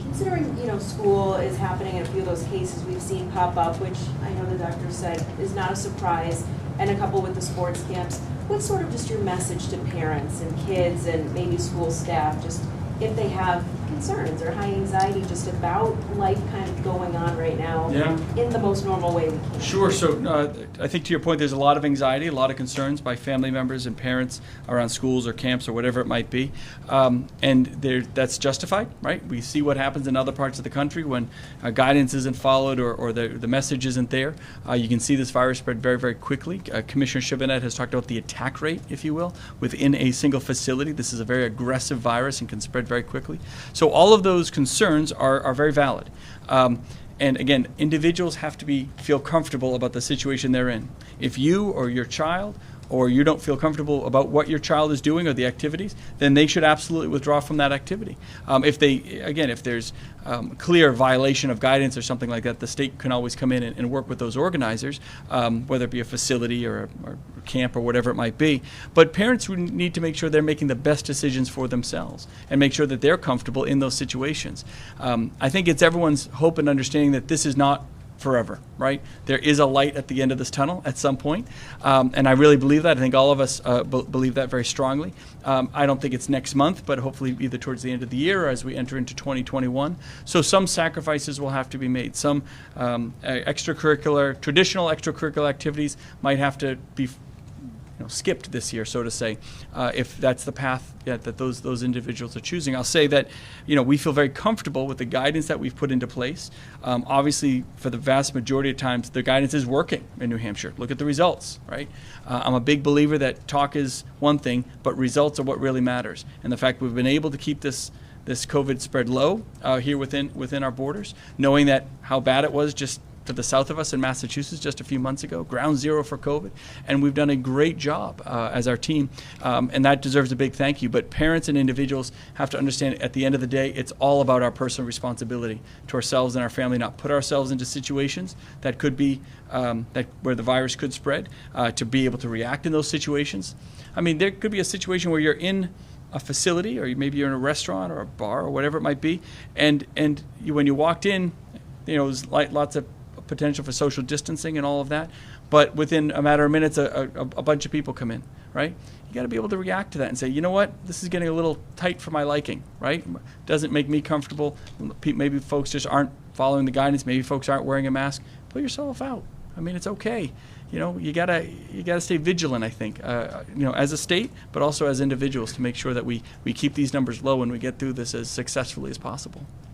Considering, school is happening and a few of those cases we've seen pop up, which I know the doctor said is not a surprise, and a couple with the sports camps, what's sort of just your message to parents and kids and maybe school staff, just if they have concerns or high anxiety just about life kind of going on right now in the most normal way we can? Sure. So I think to your point, there's a lot of anxiety, a lot of concerns by family members and parents around schools or camps or whatever it might be. And that's justified, right? We see what happens in other parts of the country when guidance isn't followed or the message isn't there. You can see this virus spread very, very quickly. Commissioner Chivinet has talked about the attack rate, if you will, within a single facility. This is a very aggressive virus and can spread very quickly. So all of those concerns are very valid. And again, individuals have to feel comfortable about the situation they're in. If you or your child or you don't feel comfortable about what your child is doing or the activities, then they should absolutely withdraw from that activity. If there's clear violation of guidance or something like that, the state can always come in and work with those organizers, whether it be a facility or a camp or whatever it might be. But parents need to make sure they're making the best decisions for themselves and make sure that they're comfortable in those situations. I think it's everyone's hope and understanding that this is not forever, right? There is a light at the end of this tunnel at some point, and I really believe that. I think all of us believe that very strongly. I don't think it's next month, but hopefully either towards the end of the year or as we enter into 2021. So some sacrifices will have to be made. Some traditional extracurricular activities might have to be skipped this year, so to say, if that's the path that those individuals are choosing. I'll say that we feel very comfortable with the guidance that we've put into place. Obviously, for the vast majority of times, the guidance is working in New Hampshire. Look at the results, right? I'm a big believer that talk is one thing, but results are what really matters. And the fact we've been able to keep this COVID spread low here within our borders, knowing that how bad it was just to the south of us in Massachusetts just a few months ago, ground zero for COVID, and we've done a great job as our team, and that deserves a big thank you. But parents and individuals have to understand at the end of the day, it's all about our personal responsibility to ourselves and our family, not put ourselves into situations that could be where the virus could spread, to be able to react in those situations. I mean, there could be a situation where you're in a facility, or maybe you're in a restaurant or a bar or whatever it might be, and when you walked in, there's lots of potential for social distancing and all of that, but within a matter of minutes, a bunch of people come in, right? You got to be able to react to that and say, you know what, this is getting a little tight for my liking, right? Doesn't make me comfortable. Maybe folks just aren't following the guidance. Maybe folks aren't wearing a mask. Pull yourself out. I mean, it's okay. You gotta stay vigilant, I think, as a state, but also as individuals, to make sure that we keep these numbers low and we get through this as successfully as possible.